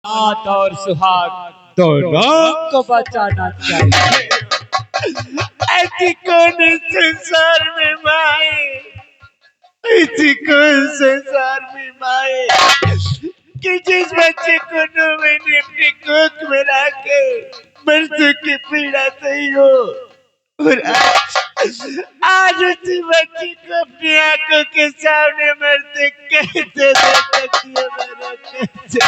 औलाद और सुहाग दोनों को बचाना चाहिए। ऐसी कौन संसार में माए, ऐसी कौन संसार में माए कि जिस बच्चे को 9 महीने अपनी गोद में रखकर बरसों की पीड़ा सही हो, और आज उसी बच्चे को अपनी आंखों के सामने मरते कैसे देख सकती है मैंने, कैसे?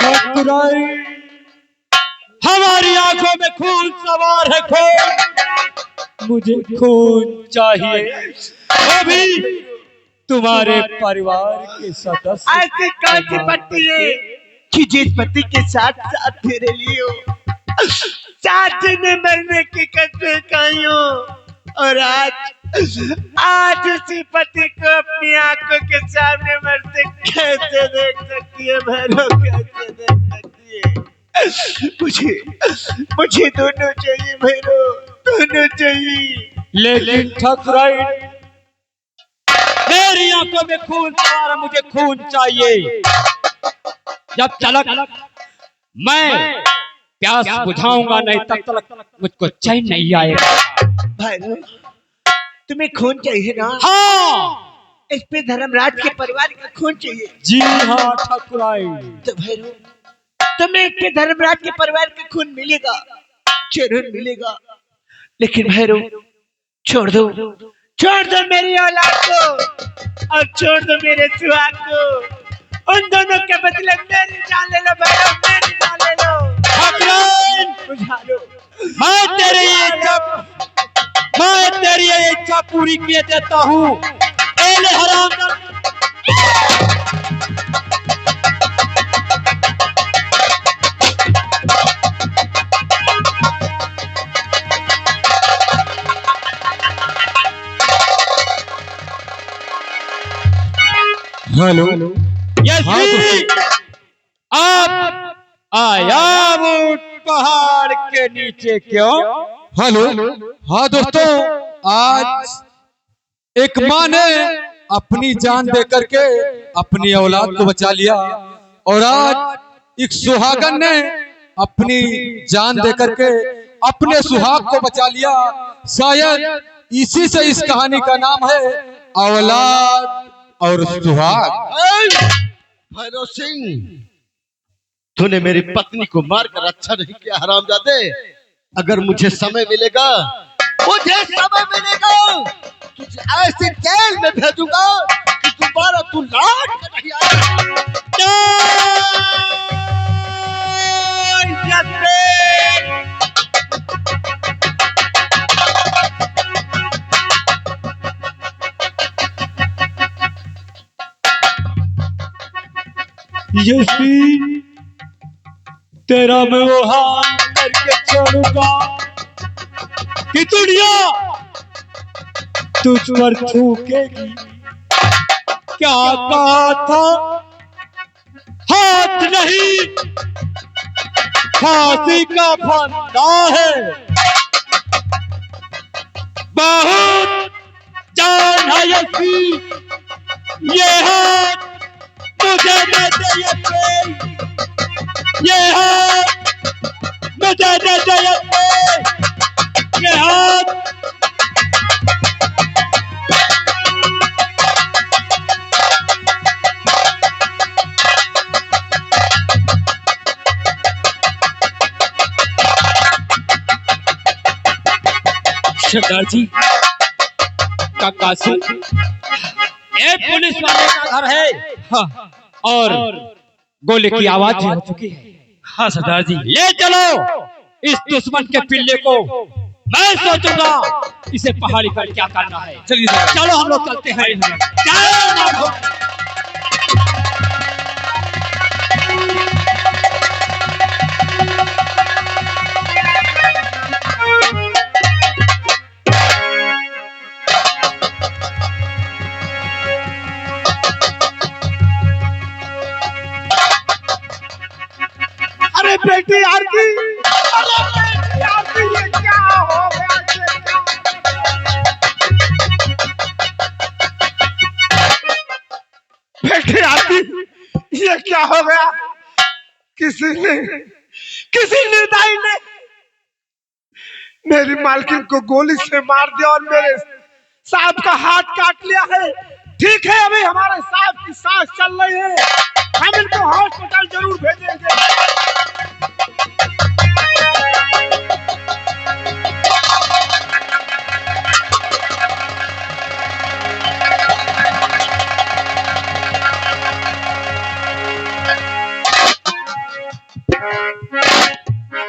हमारी आंखों में खून सवार है, खून, मुझे खून चाहिए। अभी तुम्हारे परिवार के सदस्य ऐसी कौन सी पत्ती है कि जिस पति के साथ साथ तेरे लिए हो, साथ में मरने की कसमें खाई हो, और आज उसी पति को अपनी आंखों के सामने मरते कैसे देख सकती है भैरव, कैसे देख सकती है? मुझे दोनों चाहिए भैरव, दोनों चाहिए। लेकिन ठकुराइन, मेरी आंखों में खून सवार, मुझे खून चाहिए। जब तक मैं प्यास बुझाऊंगा नहीं तब तक मुझको चैन नहीं आएगा। भैरव, तुम्हें खून चाहिए ना? हाँ, इस पे धर्मराज के परिवार का खून चाहिए। जी हाँ ठकुराइन। तो भैरव, तुम्हें इस पे धर्मराज के परिवार का खून मिलेगा, जरूर मिलेगा। लेकिन भैरव, छोड़ दो मेरी औलाद को और छोड़ दो मेरे सुहाग को। उन दोनों के बदले मेरी जान ले लो भैरव, मेरी जान ले लो। ठकुराइन, बुझा लो। मैं तेरी ये इच्छा पूरी किए देता हूँ। एले हराम, हेलो, यसी आप आया वो पहाड़ के नीचे क्यों? हेलो। हाँ दोस्तों, आज एक माँ ने अपनी जान देकर के अपनी औलाद को बचा लिया, और आज एक सुहागन ने अपनी जान देकर के अपने सुहाग को बचा लिया। शायद इसी से इस कहानी का नाम है औलाद और सुहाग। भैरव सिंह, तूने मेरी पत्नी को मारकर अच्छा नहीं किया हरामजादे। अगर मुझे समय मिलेगा तुझे ऐसे जेल में भेजूंगा कि दोबारा तू लौट कर नहीं आएगा। यसी तेरा मैं वो हाथ करके छोड़ूंगा कि दुनिया तुझ पर थूकेगी। क्या कहा था? हाथ नहीं, फांसी का फंदा है। बहुत जान है यसी, ये हाथ मुझे दे दे ये हाथ मुझे दे दे ये हाथ। सरदार जी, काकासू, ये पुलिस वाले का घर है। हाँ, और गोले की आवाज भी हो चुकी है। हाँ सरदार जी, ले चलो इस दुश्मन के पिल्ले को। मैं सोचूंगा इसे पहाड़ी पर क्या करना है। चलिए चलो, हम लोग चलते हैं। चलो। अरे बेटी आरती, अरे बेटी आरती, ये क्या हो गया? बेटी आरती, ये क्या हो गया? किसी निर्दयी ने मेरी मालकिन को गोली से मार दिया और मेरे साहब का हाथ काट लिया है। ठीक है, अभी हमारे साहब की सांस चल रही है, हम इनको हॉस्पिटल जरूर भेजेंगे।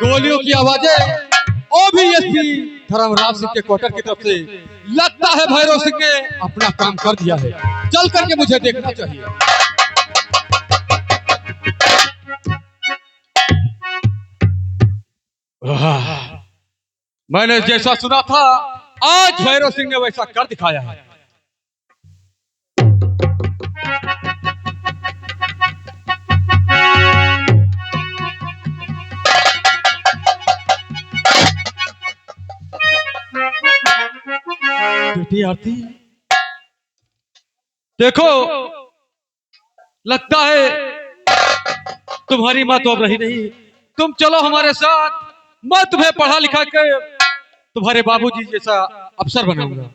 गोलियों की आवाजें ओबीएसपी धर्मराज सिंह के क्वार्टर की तरफ से। लगता है भैरव सिंह ने अपना काम कर दिया है, चल करके मुझे देखना चाहिए। मैंने जैसा सुना था आज भैरव सिंह ने वैसा कर दिखाया है। बेटी आरती, देखो लगता है तुम्हारी माँ तो अब रही नहीं। तुम चलो हमारे साथ, मैं तुम्हें पढ़ा लिखा के तुम्हारे बाबूजी जैसा अफसर बनाऊंगा।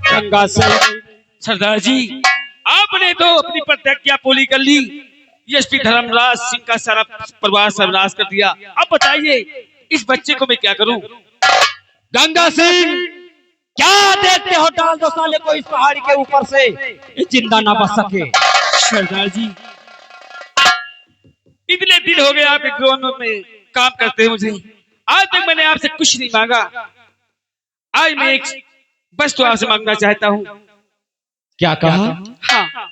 गंगा से सरदार जी, आपने तो अपनी प्रतिज्ञा पूरी कर ली। एसपी धर्मराज सिंह का सारा परिवार सर्वनाश कर दिया। अब बताइए इस बच्चे को मैं क्या करूं? गंगा सिंह, क्या देखते हो? डाल दो साले को इस पहाड़ी के ऊपर से, ये जिंदा ना बच सके। सरदार जी, इतने दिन हो गए आपके गृह में काम करते हैं, मुझे आज तक मैंने आपसे कुछ नहीं मांगा। आज मैं एक बस तो आपसे मांगना चाहता हूँ। क्या कहा? हाँ,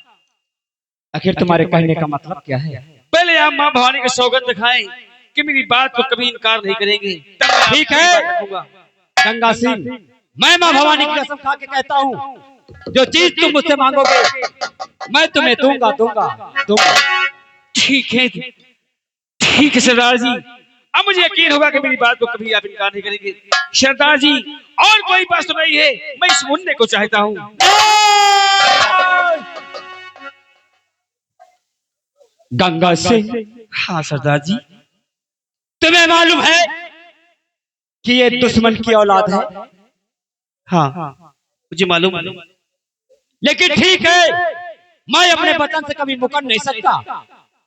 आखिर तुम्हारे कहने का मतलब क्या है? पहले आप माँ भवानी का सौगंध दिखाएं कि मेरी बात को कभी इनकार नहीं करेंगे। ठीक है गंगा सिंह, मैं माँ भवानी की कसम खा के कहता हूँ, जो चीज तुम मुझसे मांगोगे मैं तुम्हें दूंगा। ठीक है सरदार जी, अब मुझे यकीन होगा कि मेरी बात को कभी आप इनकार नहीं करेंगे। सरदार जी, और कोई बात तो नहीं है, मैं इस मुन्ने को चाहता हूँ। गंगा सिंह, हाँ सरदार जी। तुम्हें मालूम है कि ये दुश्मन की औलाद है? हाँ मुझे मालूम। लेकिन ठीक है, मैं अपने वचन से कभी मुकर नहीं सकता।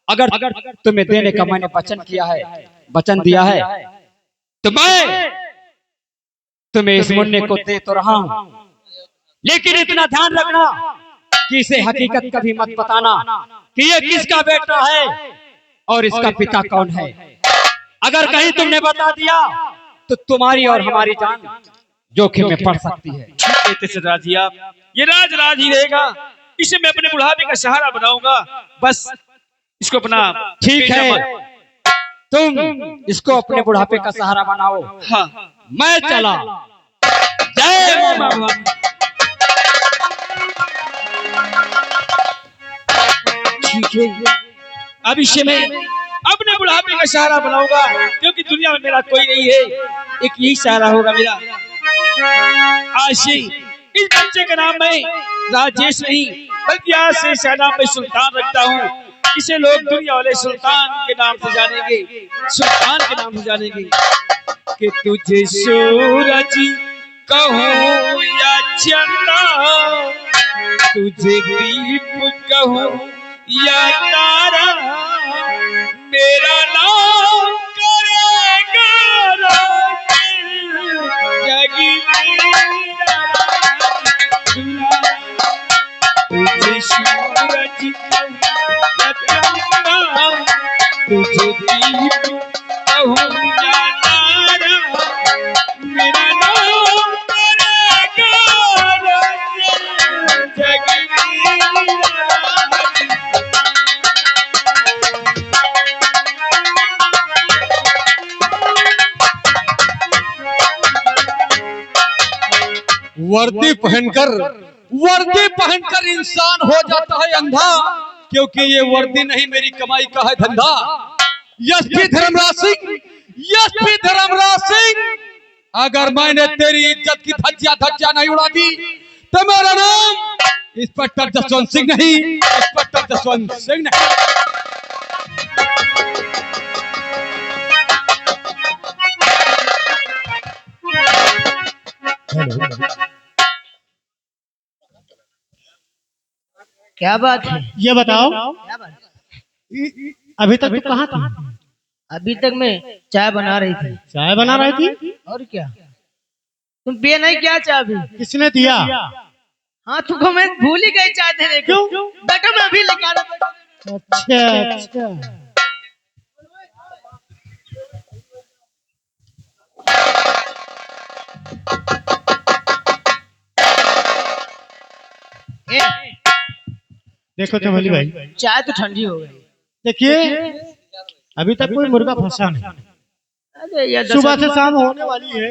अगर तुम्हें देने का मैंने वचन दिया है तो मैं तुम्हें इस मुन्ने को दे तो रहा हूं, लेकिन इतना ध्यान रखना कि इसे हकीकत कभी मत बताना कि ये किसका बेटा है और इसका पिता कौन है। अगर कहीं तुमने बता दिया तो तुम्हारी और हमारी जान जोखिम में पड़ सकती है। ठीक है सरदार जी, आप ये राज ही रहेगा। इसे मैं अपने बुढ़ापे का सहारा बनाऊंगा। बस इसको अपना। ठीक है, तुम इसको अपने बुढ़ापे का सहारा बनाओ। हाँ, मैं चला। जय मां भवानी। ठीक है, अब इसे मैं अपने बुढ़ापे का सहारा बनाऊंगा, क्योंकि दुनिया में मेरा कोई नहीं है, एक यही सहारा होगा मेरा। आज से इस बच्चे का नाम मैं राजेश नहीं बल्कि आज से इसका नाम मैं सुल्तान रखता हूँ। इसे लोग दुनिया वाले सुल्तान के नाम से जानेंगे, सुल्तान के नाम से जानेंगे। कि तुझे सूरज कहूँ या चंदा, तुझे दीप कहूँ या तारा, मेरा नाम करेगा रोशन जगी मेरा। तुझे सूरज तुझे दीप कहूँ या तारा, मेरा नाम करेगा रोशन जगी मेरा। वर्दी पहनकर इंसान हो जाता है अंधा, क्योंकि ये वर्दी नहीं मेरी कमाई का है धंधा। एसपी धर्मराज सिंह, एसपी धर्मराज सिंह, अगर मैंने तेरी इज्जत की धज्जियां धज्जियां नहीं उड़ा दी तो मेरा नाम इंस्पेक्टर जसवंत सिंह नहीं, इंस्पेक्टर जसवंत सिंह नहीं। क्या बात है? ये बताओ, क्या बात है? अभी तक तू कहाँ थी? अभी तक मैं चाय बना रही थी। चाय बना रही थी? और क्या, तुम पिए नहीं क्या चाय अभी? किसने दिया? हाँ, तुमको मैं भूल ही गई चाय देने को। क्यों? बैठो, मैं अभी लेकर आ रहा हूं। अच्छा अच्छा। ए, देखो चमेली भाई, चाय तो ठंडी हो गई। देखिए अभी तक कोई मुर्गा फंसा नहीं। अरे यार, सुबह से शाम होने वाली है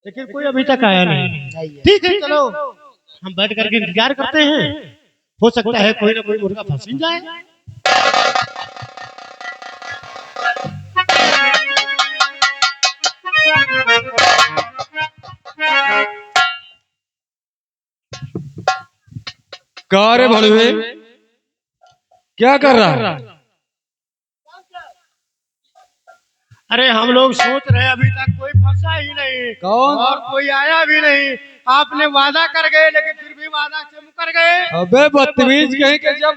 लेकिन कोई अभी तक आया नहीं। ठीक है, चलो हम बैठ करके इंतजार करते हैं, हो सकता है कोई ना कोई मुर्गा फंस ही जाए। कहा रे भड़वे, क्या कर रहा है? अरे हम लोग सोच रहे हैं अभी तक कोई फंसा ही नहीं। कौन? और कोई आया भी नहीं। आपने वादा कर गए लेकिन फिर भी वादा से मुकर गए। अबे बदतमीज कहीं के, जब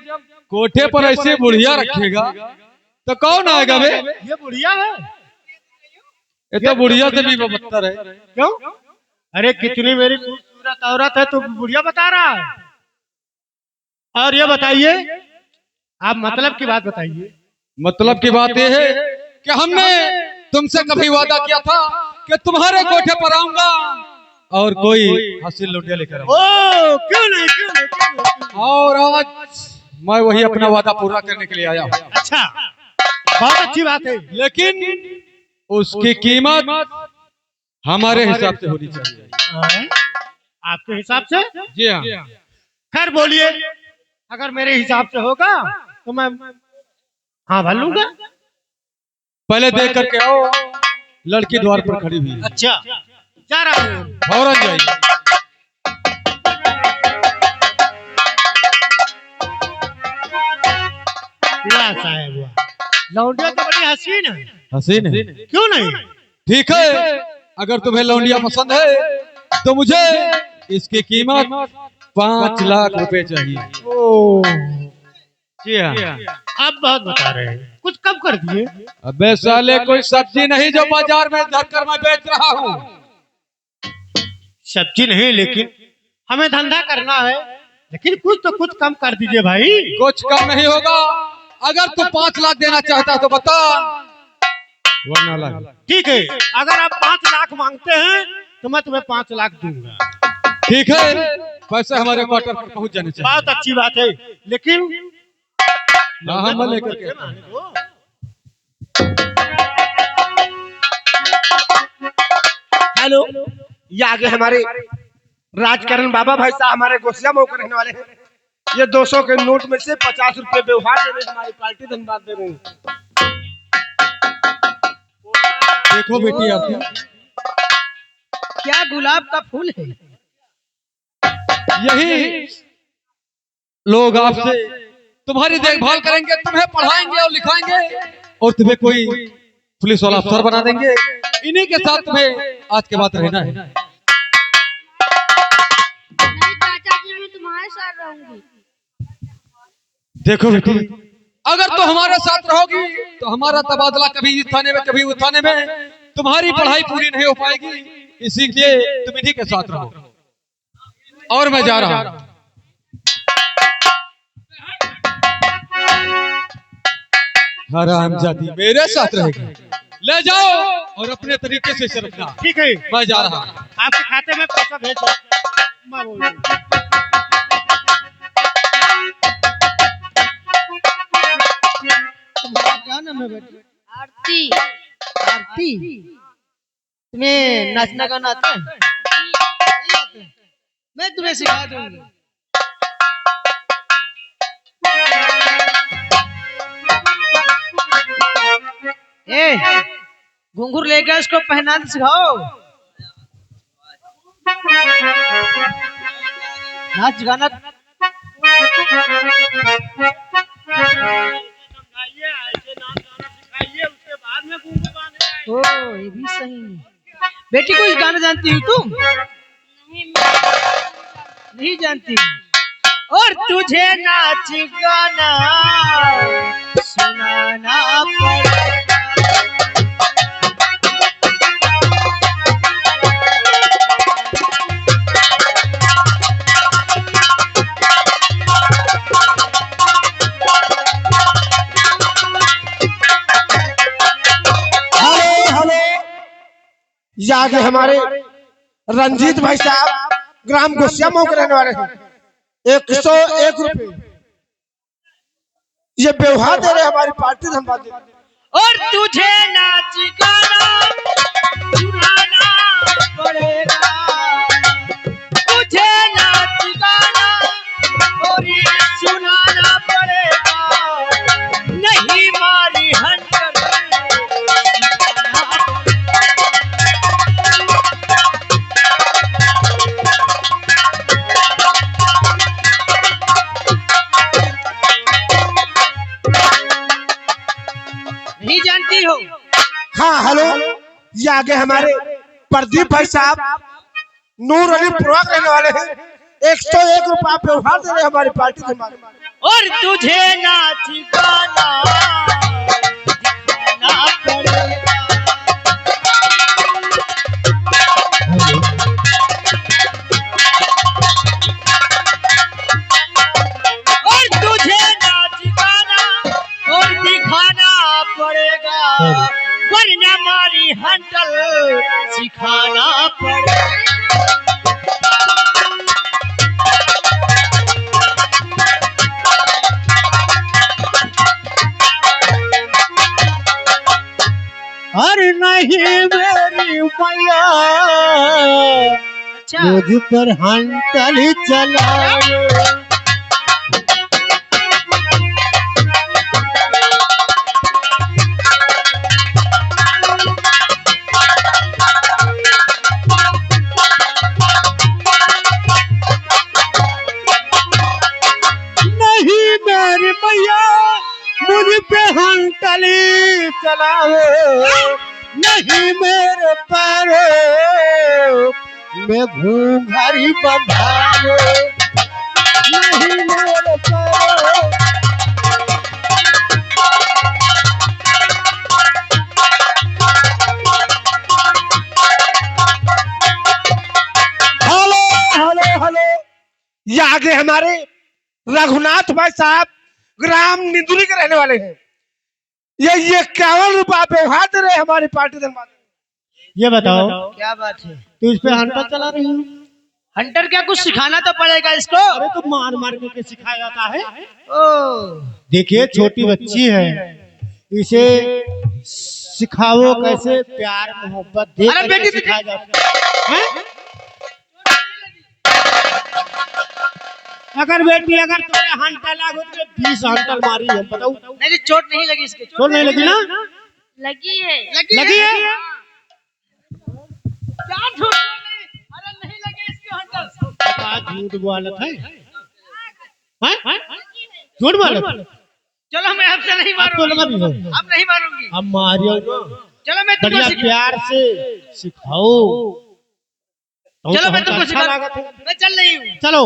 कोठे पर ऐसे बुढ़िया रखेगा तो कौन आएगा बे? ये बुढ़िया है? ये तो बुढ़िया से भी बदतर है। क्यों? अरे कितनी मेरी खूबसूरत औरत है, तो बुढ़िया बता रहा है। और ये बताइए, आप मतलब की बात बताइए। मतलब की बात यह है कि हमने तुमसे कभी वादा किया था कि तुम्हारे कोठे पर आऊंगा और कोई हासिल लौटिया लेकर आऊंगा। ओ, क्यों नहीं, क्यों नहीं, क्यों नहीं? और आज मैं वही अपना वादा पूरा करने के लिए आया हूँ। अच्छा, बहुत अच्छी बात है। लेकिन उसकी कीमत हमारे हिसाब से होनी चाहिए। हाँ? आपके हिसाब से? जी हाँ। खैर बोलिए, अगर मेरे हिसाब से होगा तो मैं हाँ भर लूंगा। पहले देख करके आओ, लड़की द्वार पर खड़ी हुई है। अच्छा, जा रहा हूँ। फौरन जाइए। वाह साहब वाह, लौंडिया तो बड़ी हसीन है। हसीन है? क्यों नहीं? ठीक है, अगर तुम्हें लौंडिया पसंद है तो मुझे इसकी कीमत 5 लाख रुपए चाहिए। ओ, जी हाँ। आप बहुत बता रहे हैं, कुछ कम कर दिए। अबे साले, कोई सब्जी नहीं जो बाजार में धरकर मैं बेच रहा हूँ। सब्जी नहीं, लेकिन हमें धंधा करना है, लेकिन कुछ कम कर दीजिए भाई। कुछ कम नहीं होगा। अगर तू 5 लाख देना चाहता तो बता, वरना लाख। ठीक है, अगर आप 5 लाख मांगते हैं तो मैं तुम्हें 5 लाख दूंगा। ठीक है, पैसे हमारे क्वार्टर पर पहुंच जाने चाहिए। बहुत अच्छी बात है, लेकिन हाँ, हम लेकर के। हेलो, ये आगे हमारे राजकरण बाबा भाई साहब हमारे गोसिया मऊ रहने वाले हैं। ये 200 के नोट में से 50 रुपए व्यवहार दे रहे हैं, हमारी पार्टी धन्यवाद दे रहे हैं। देखो बेटी, आपकी क्या गुलाब का फूल है? यही लोग आपसे तुम्हारी देखभाल करेंगे, तुम्हें पढ़ाएंगे और लिखाएंगे और तुम्हें कोई पुलिस वाला अफसर बना देंगे। इन्हीं के साथ तुम्हें आज के बाद रहना है। नहीं चाचा जी, मैं तुम्हारे साथ रहूंगी। देखो बेटी, अगर तो हमारे साथ रहोगी तो हमारा तबादला कभी इस थाने में कभी उस थाने में, तुम्हारी पढ़ाई पूरी नहीं हो पाएगी। इसीलिए तुम इन्हीं के साथ रहो। और मैं जा रहा हूँ। हरामजादी मेरे साथ रहेगी। ले जाओ और अपने तरीके से रखना। ठीक है, मैं जा रहा हूँ। आपके खाते में पैसा भेज दो। मैं बोल रहा हूँ। तुम्हारा क्या नाम है बेटी? आरती। आरती। तुम्हें नाचना गाना आता है? नहीं आता? मैं तुम्हें सिखा दूंगी। घुंघरू लेकर इसको पहना सिखाओ। नाच गाना ओ ये भी सही है। बेटी कुछ गाना जानती हो तुम? नहीं जानती। और तुझे नाच गाना सुनाना पड़ेगा। याद है हमारे रंजीत भाई साहब ग्राम गोसियामो के रहने वाले हैं। 101 रुपए ये व्यवहार दे रहे हमारी पार्टी धनबाद। और तुझे नाच गाना सुनाना पड़ेगा। तुझे नाच गाना और सुनाना पड़ेगा। नहीं मारी हंटर नहीं जानती हो? हाँ हेलो, ये आगे हमारे प्रदीप भाई साहब नूर अली प्रवाक रहने वाले हैं। 101 रुपया व्यवहार दे रहे हमारी पार्टी धनबाद। और तुझे नाच गाना दिखाना पड़ेगा। और तुझे नाच गाना और दिखाना पड़ेगा। वरना मारी हंटल सिखाना पड़ेगा। अरे नहीं मेरी मैया अच्छा मुझ पर हंटल चलाए। नहीं मेरी मैया मुझ पे हंटली चलाओ। नहीं मेरे पैरों में घूंघरी बंधाओ। नहीं मेरे पैरों हेलो हेलो हेलो, ये आगे हमारे रघुनाथ भाई साहब ग्राम निंदुली के रहने वाले हैं। ये 51 रुपया व्यवहार दे रहे हमारी पार्टी धनबाद। ये बताओ क्या बात है? तू इस पे हंटर चला रही है? हंटर क्या कुछ सिखाना तो पड़ेगा इसको। अरे तो मार मार के सिखाया जाता है। ओ देखिए छोटी बच्ची है, इसे सिखाओ कैसे प्यार मोहब्बत दे अरे बेटी सिखाया जाता है। अगर बेटी अगर तुम्हें हंटल लागो तो 20 हंटल मारी है, बताओ। नहीं चोट नहीं लगी इसके। चोट नहीं लगी ना? लगी है। लगी है? क्या झूठ बोल रही? अरे नहीं लगी इसके हंटल। झूठ बोलत है? हैं? झूठ बोलत? चलो मैं आपसे नहीं अब तो लगा मारूंगी। भी अब नहीं मारूंगी। अब मारियो ना, चलो मैं बढ़िया तुमको प्यार से सिखाओ। चलो मैं तुमको अच्छा सिखा। लागत है। मैं चल रही हूँ। चलो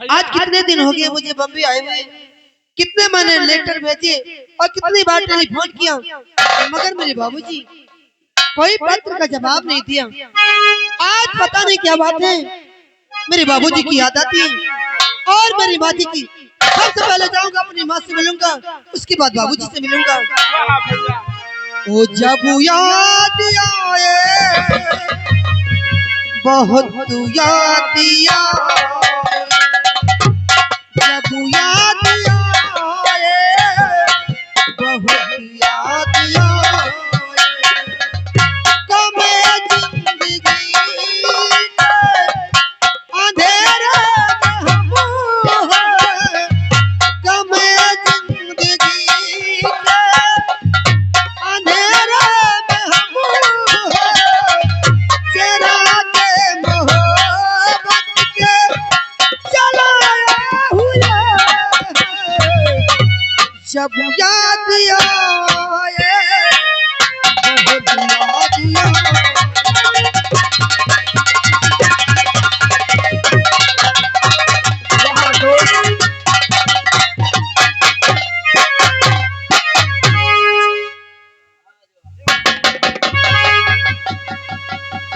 आज कितने दिन हो गए मुझे बम्बई आए हुए। कितने मैंने लेटर भेजे और कितनी बार टेलीफोन किया, मगर मेरे बाबूजी कोई पत्र का जवाब नहीं दिया। आज पता नहीं क्या बात है, मेरे बाबूजी की याद आती है और मेरी माँ की। सबसे पहले जाऊंगा अपनी माँ से मिलूंगा, उसके बाद बाबूजी से मिलूंगा। ओ जब याद आए बहुत याद आए, जब याद आए बहुत याद आए, कमे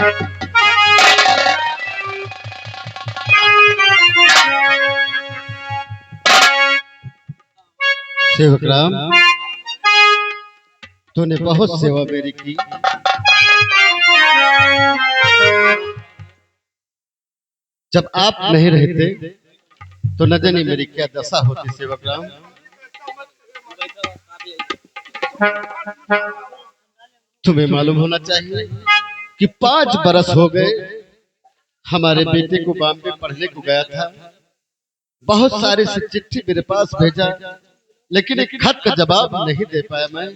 सेवक राम, तूने बहुत सेवा मेरी की। जब आप नहीं रहते तो न जाने मेरी क्या दशा होती। सेवक राम, तुम्हें मालूम होना चाहिए कि 5 बरस हो गए हमारे बेटे को बॉम्बे पढ़ने को गया था। बहुत सारे से चिट्ठी मेरे पास भेजा, लेकिन एक खत का जवाब नहीं दे पाया मैं,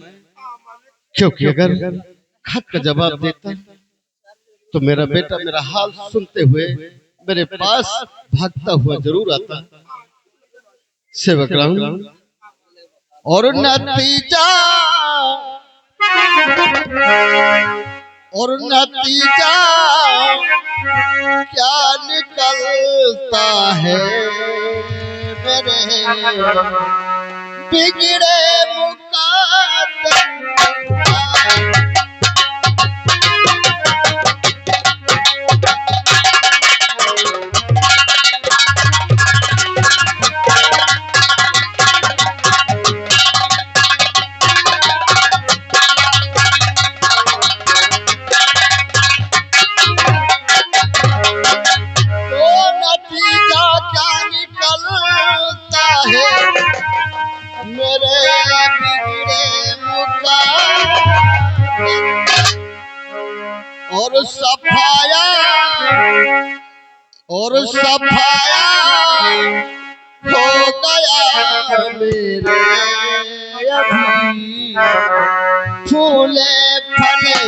क्योंकि अगर खत का जवाब देता तो मेरा बेटा मेरा हाल सुनते हुए मेरे पास भागता हुआ जरूर आता। सेवक राम, और नतीजा क्या निकलता है मेरे बिगड़े मुकद्दर। और सफाया हो गया मेरे अभी फूले फले।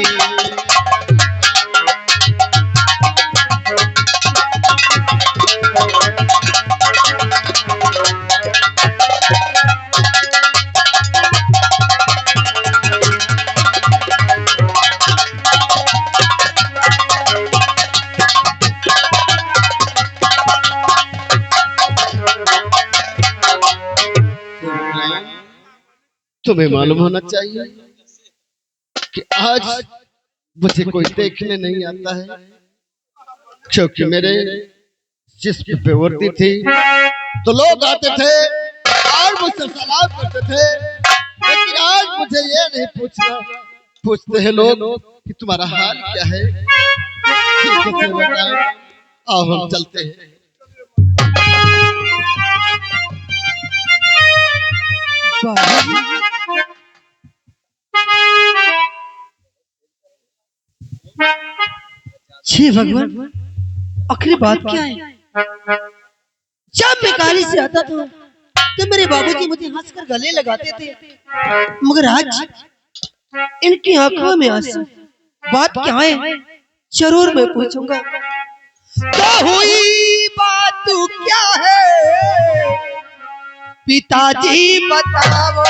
तुम्हें मालूम होना चाहिए कि आज मुझे कोई देखने नहीं आता है, क्योंकि मेरे जिस्म पे वर्दी थी तो लोग आते थे और मुझसे सलाम करते थे, लेकिन आज मुझे ये नहीं पूछते हैं लोग कि तुम्हारा हाल क्या है। ठीक है, आओ हम चलते हैं। छी भगवान, आखिरी बात क्या है? जब मैं गाड़ी से आता था तो मेरे बाबूजी मुझे हंसकर गले लगाते थे, मगर आज इनकी आंखों में आंसू। बात क्या है? जरूर मैं पूछूंगा। तो हुई बात क्या है पिताजी बताओ।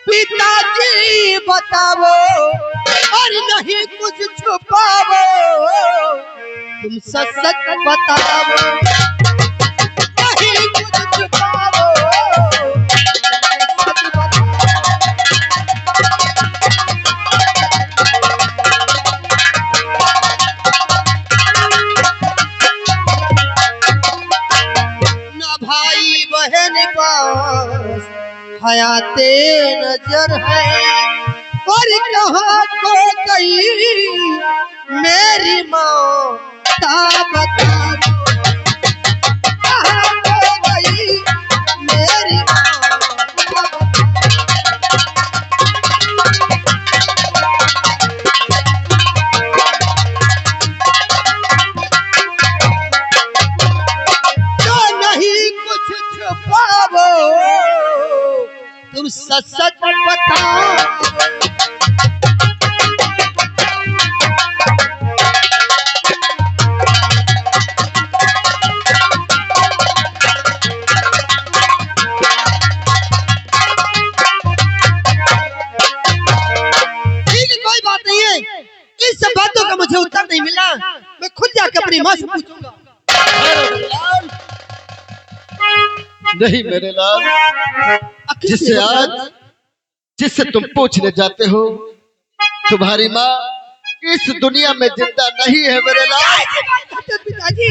पिताजी बताओ और नहीं कुछ छुपाओ, तुम सच बताओ, नहीं कुछ छुपाओ, सच बताओ। ना भाई बहन पास हयाते नजर है, और कहाँ को गई मेरी माँ बताओ, कहाँ को गई मेरी माँ। तो नहीं कुछ छुपाओ, तुम सच बताओ। नहीं मेरे लाल, जिससे तुम पूछने जाते हो, तुम्हारी माँ इस दुनिया में जिंदा नहीं है मेरे लाल। पिताजी,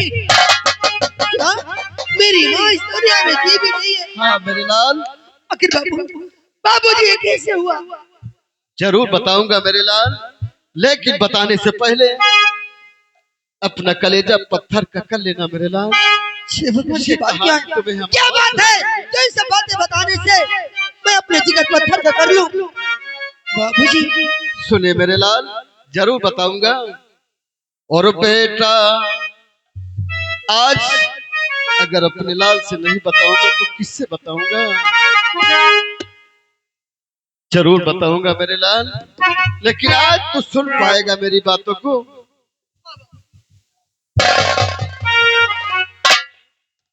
क्या मेरी माँ इस दुनिया में जी भी नहीं है? हाँ मेरे लाल। आखिर बाबूजी ये कैसे हुआ? जरूर बताऊंगा मेरे लाल, लेकिन बताने से पहले अपना कलेजा पत्थर का कर लेना मेरे लाल। ये बात क्या बात है जो इन सब बातें बताने से मैं अपने जिगर पत्थर का कर लूं? बाबूजी सुने मेरे लाल, जरूर बताऊंगा। और बेटा आज अगर अपने लाल से नहीं बताऊंगा तो किससे बताऊंगा? जरूर बताऊंगा मेरे लाल, लेकिन आज तो सुन पाएगा मेरी बातों को।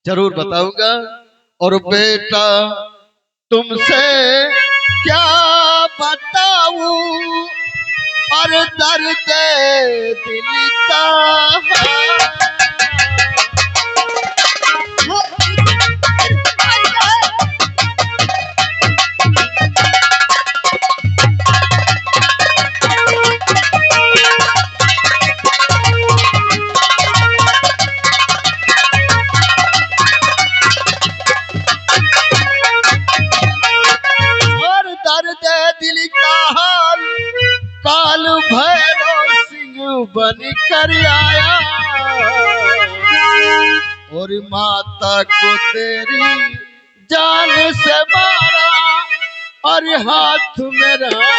जरूर बताऊंगा। और बेटा तुमसे क्या बताऊं और दर्द दिल का काल भैरव सिंह बन कर आया और माता को तेरी जान से मारा और हाथ में रखा।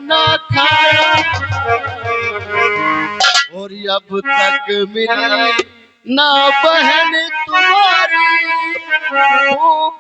ना खाया और अब तक मिली ना बहन तुम्हारी खूब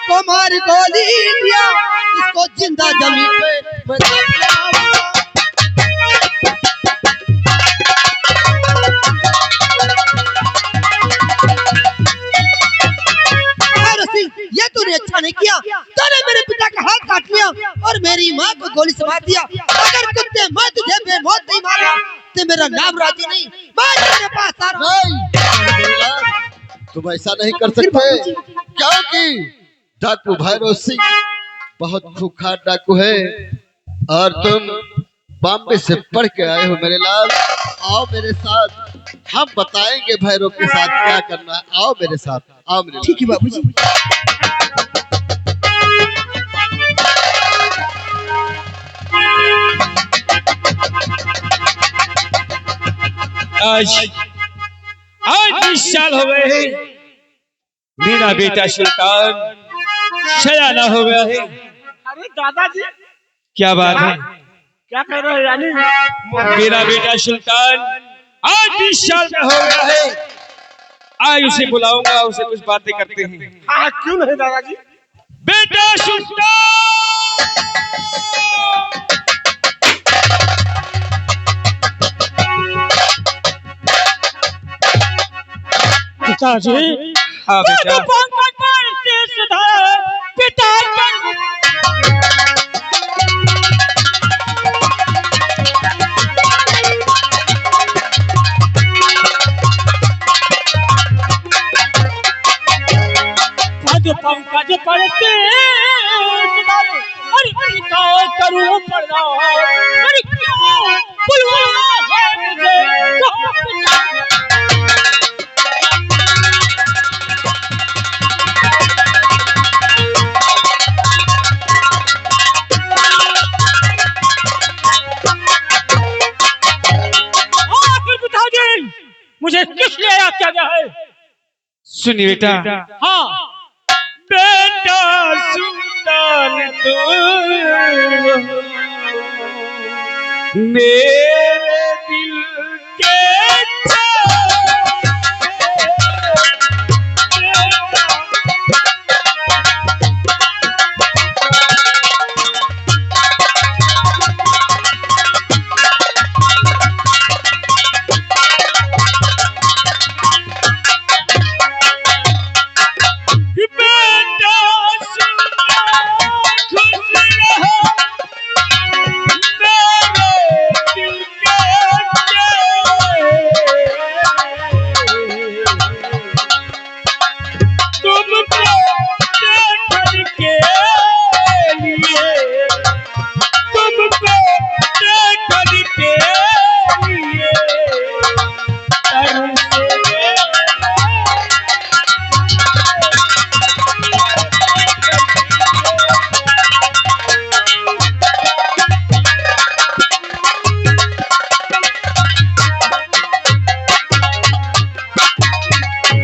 तुम्हारी गोली दिया इसको जिंदा जमीन पे ये तूने अच्छा नहीं किया। तूने मेरे पिता का हाथ काट लिया और मेरी माँ को गोली से मार दिया। अगर कुत्ते मैं तुझे बेमौत नहीं मारा तो मेरा नाम राजी नहीं। मैं तेरे पास आ रहा हूं। तुम ऐसा नहीं कर सकते क्योंकि डाकू भैरव सिंह बहुत खूंखार डाकू है और तुम बॉम्बे से पढ़ के आए हो मेरे लाल। आओ मेरे साथ, हम बताएंगे भैरव के साथ क्या करना है। आओ मेरे साथ, आओ मेरे। ठीक है बाबूजी। आज 20 साल हो गए हैं मेरा बेटा सुल्तान शयाना हो गया है। अरे दादाजी क्या बात है? क्या कर रहे हो यानी? मेरा बेटा सुल्तान आज 20 साल का हो गया है। आज उसे बुलाऊंगा, उसे कुछ बातें करते हैं। हाँ क्यों नहीं दादाजी? बेटा सुल्तान, पिताजी। हाँ बेटा। पंकज पर कैसे सुधारूं? अरे क्या करूं पढ़ना? अरे क्यों बुलवाना है मुझे? कहाँ पे जाऊं? मुझे किस लिए याद किया गया है? सुनिए बेटा। हाँ, बेटा सुल्तान तो मेरे दिल के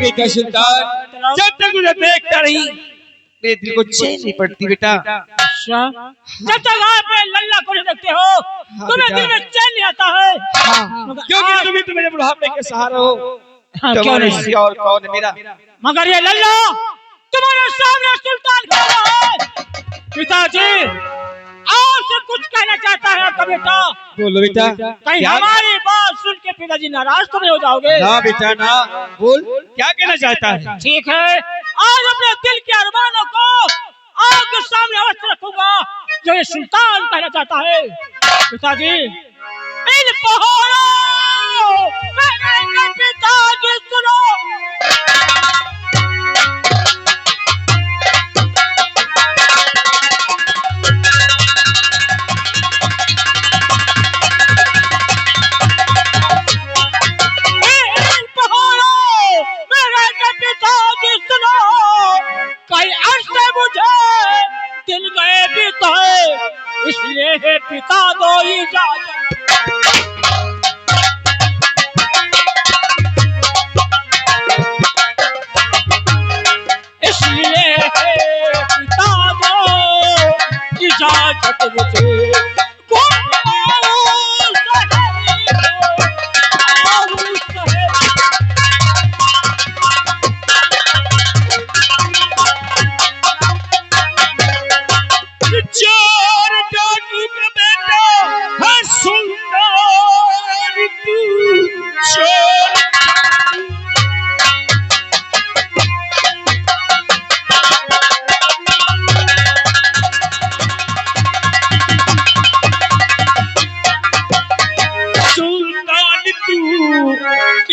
बेटा सुल्तान, जब तक मुझे देखता नहीं मेरे दिल को चैन नहीं पड़ती बेटा। अच्छा, जब तक आप लल्ला को नहीं देखते हो तुम्हें दिल में चैन नहीं आता है। क्योंकि तुम ही तो मेरे बुढ़ापे के सहारा हो। क्यों तुम्हारे नहीं? सिवा और कौन है मेरा? मगर ये लल्ला तुम्हारे सामने सुल्तान कह रहा है। पिताजी आपसे कुछ कहना चाहता है आपका बेटा। बोलो बेटा। कहीं हमारी बात सुन के पिताजी नाराज तो नहीं हो जाओगे? ना बेटा ना, बोल क्या कहना चाहता है? ठीक है, आज अपने दिल के अरमानों को आपके सामने अवश्य रखूंगा जो ये सुल्तान कहना चाहता है। पिताजी इन पहाड़ों मेरे पिताजी सुनो। दिल गए पिता है इसलिए है पिता दो इजाजत। इसलिए है पिता दो इजाजत मुझे।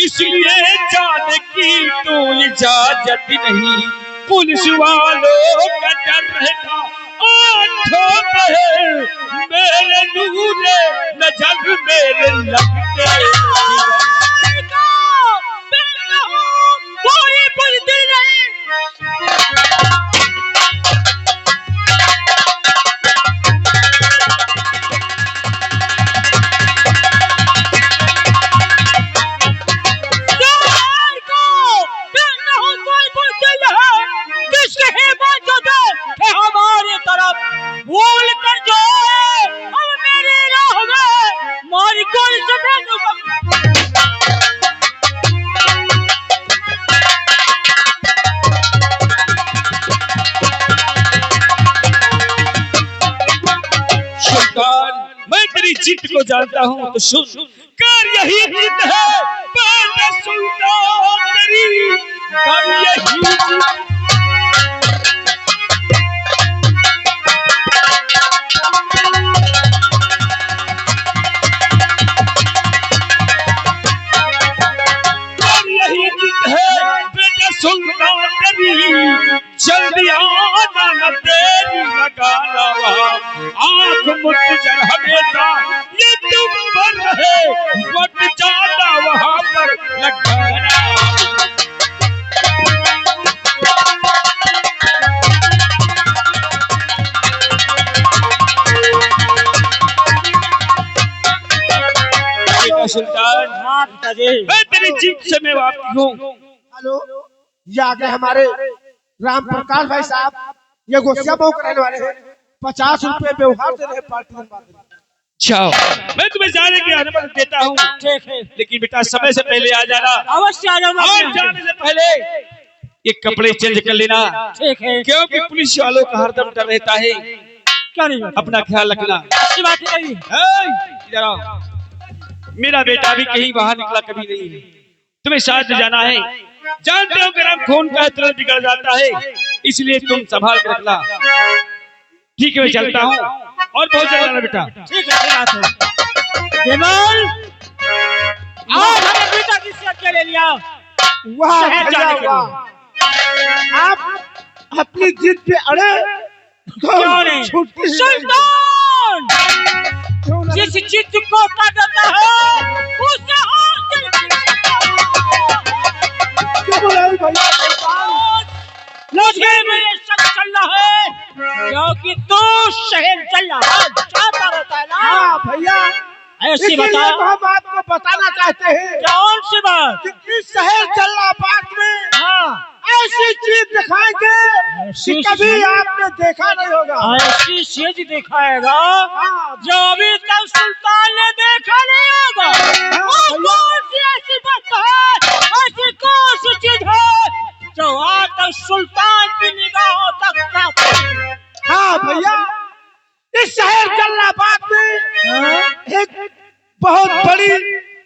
इसलिए जाने की तो इजाजत नहीं, पुलिस वालों का डर रहता आंखों पे, मेरे नूरे नजर मेरे लगते कोई बुलदी नहीं। हमारी तरफ भूल कर जो अब मेरी राह में मारी कोई सुल्तान, मैं तेरी जिद को जानता हूँ तो सुन कर यही जिद है बेटे सुल्तान, तेरी कर यही जिद। सुल्तान जल्दी आना न आँख मुझ जर हमेशा ये तुम पर रहे वट जाना वहां पर लगाना। सुल्तान मैं तेरी जीत से मैं वापस हूँ। हेलो, ये आगे हमारे राम प्रकाश भाई साहब, ये गोसिया बहु रहने वाले हैं। 50 रुपए व्यवहार दे रहे हैं पार्टी में। जाओ, मैं तुम्हें जाने की अनुमति देता हूँ, ठीक है, लेकिन बेटा समय से पहले आ जाना। अवश्य आ जाऊंगा। और जाने से पहले ये कपड़े चेंज कर लेना, ठीक है, क्योंकि पुलिस वालों का हरदम डर रहता है। क्या नहीं, अपना ख्याल रखना। अच्छी बात नहीं। इधर आओ, मेरा बेटा भी कहीं बाहर निकला कभी नहीं है, तुम्हें साथ जाना है। जानते हो गरम खून का तुरंत बिगड़ जाता है, इसलिए तुम संभाल कर रखना। ठीक है, मैं चलता हूँ और बहुत जल्द बेटा। ठीक है, जमाल आज हमें बेटा की सेहत ले लिया। आप अपनी जिद पे अड़े क्यों नहीं? सुल्तान जिस जिद को काटता है उसे हासिल क्यों बोला भैया? मुझे मेरे संग चलना है, क्योंकि तू शहर चल रहा है, जाता रहता है ना। हाँ भैया, ऐसी बता, हम आपको बताना चाहते हैं। कौन सी बात? इस शहर जल्लाबाद में हाँ, ऐसी चीज दिखाएंगे कि कभी आपने देखा नहीं होगा। ऐसी चीज दिखाएगा जो अभी तक सुल्तान ने देखा नहीं होगा। कौन सी ऐसी बात है, ऐसी कौन सी चीज है जो आज तक सुल्तान की निगाहों तक ना पहुंची? हाँ भैया, इस शहर जल्लाबाद में एक बहुत बड़ी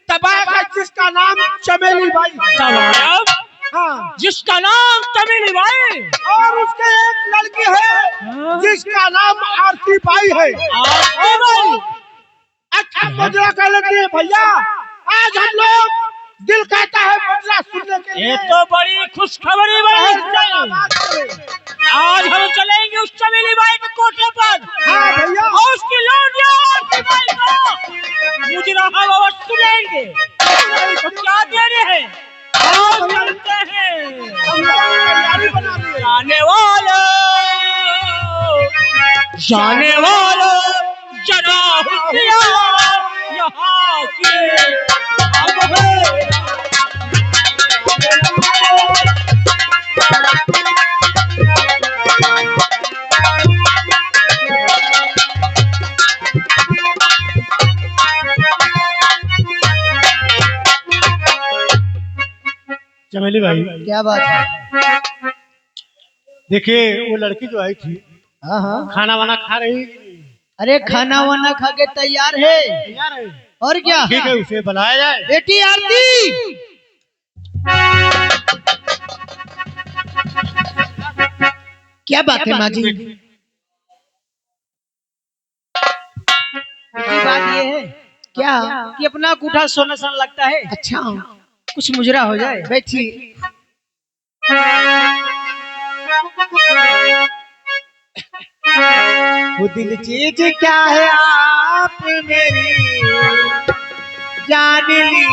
तबाह है जिसका नाम चमेली बाई है। हाँ, जिसका नाम चमेली बाई, और उसके एक लड़की है जिसका नाम आरती बाई है। आरती बाई, अच्छा मुजरा कह लेती है भैया। आज हम लोग दिल कहता है मुजरा सुनने के लिए। ये तो बड़ी खुशखबरी बनी। आज हम चलेंगे उस चमेली बाई के कोठे पर। हाँ भैया, और उसकी लौंडिया आरती बाई को मुजरा हम अवश्य सुनेंगे। तो क्या देने हैं? हम चलते हैं। तैयारी बना ली। जाने वालों जरा होशियार, यहाँ की अब है। चमेली भाई, क्या बात है? देखिए वो लड़की जो आई थी, हाँ हाँ, खाना वाना खा रही। अरे खाना वाना खा के तैयार है। तैयार है? और क्या? ठीक है, उसे बुलाया जाए। बेटी आरती, क्या बात है माँ जी? बात ये है क्या कि अपना अंगूठा सोना सा लगता है। अच्छा, कुछ मुजरा हो जाए। बैठी। वो दिल चीज क्या है आप मेरी जान लीजिए।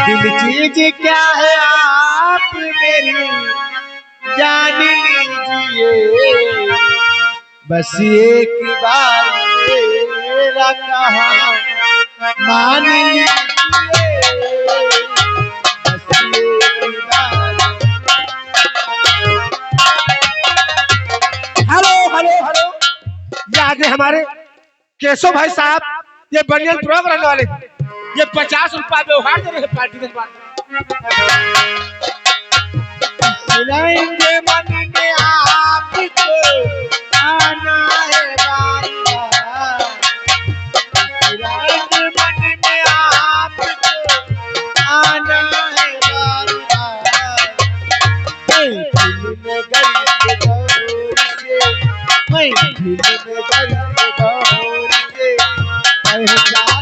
दिल चीज क्या है आप मेरी जान लीजिए। बस एक बार मेरा कहा मान लीजिए। बस एक बार। हेलो हेलो हेलो, ये आगे हमारे केशव भाई साहब, ये बनियान प्रोग रहने वाले, ये 50 रुपया व्यवहार दे रहे हैं पार्टी के बाद। मन में आपको आना है बारी बार। मन में आपको आना है बारी बार। दिल में गई दौर से, दिल में गई दौर से पहचान।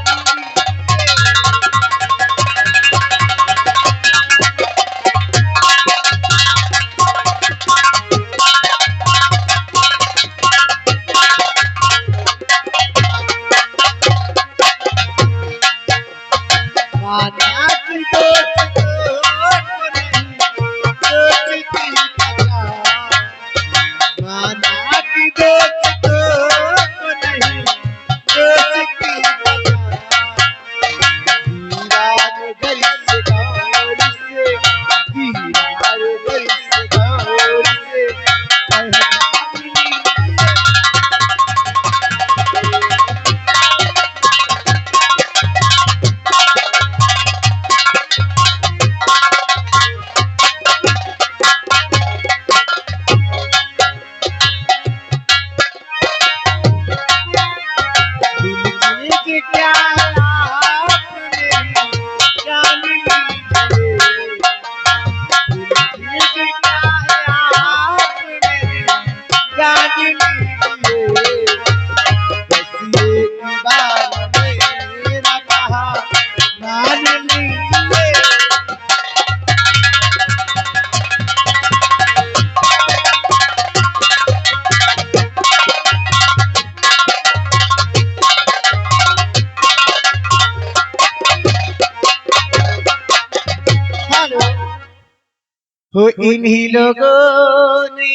वो इन्हीं लोगों ने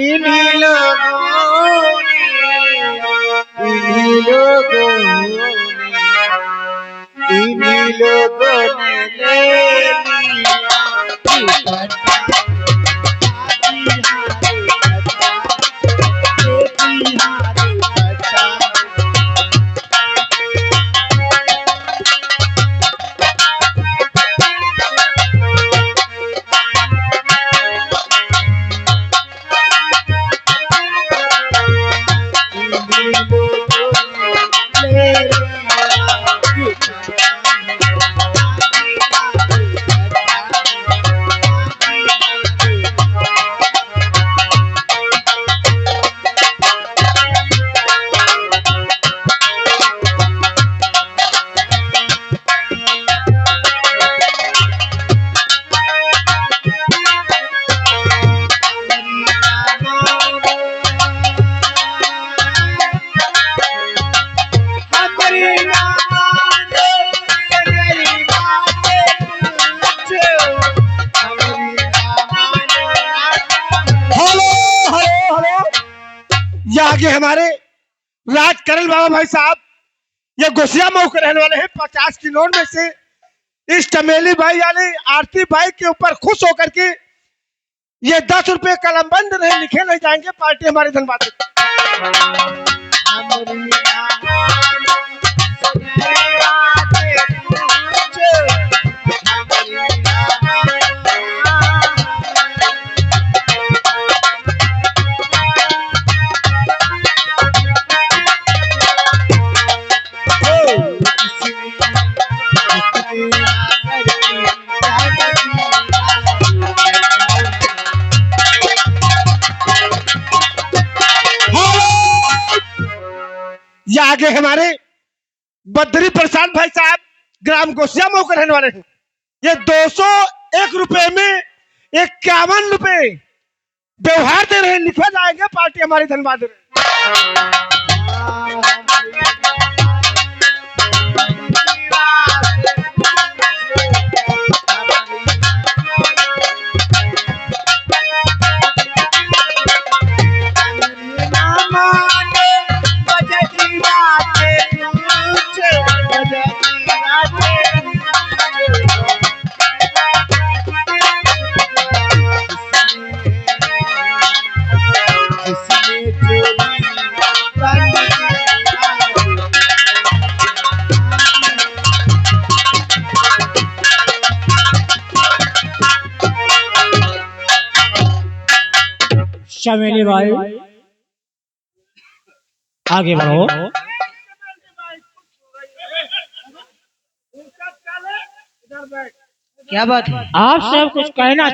इन्हीं लोगों ने ले लिया आगे हमारे राज करल बाबा भाई साहब ये गोसिया मऊ के रहने वाले हैं। 50 की नोट में से इस चमेली भाई यानी आरती भाई के ऊपर खुश होकर के ये 10 रुपए कलमबंद नहीं लिखे नहीं जाएंगे। पार्टी हमारी धनबाद ये आगे हमारे बद्री प्रसाद भाई साहब ग्राम गोसिया मऊ के रहने वाले हैं। ये 201 रुपए में 51 रुपए व्यवहार दे रहे हैं, लिखा जाएंगे। पार्टी हमारी धन्यवाद। चमेली भाई आगे बढ़ो। क्या बात है? आप सब कुछ कहना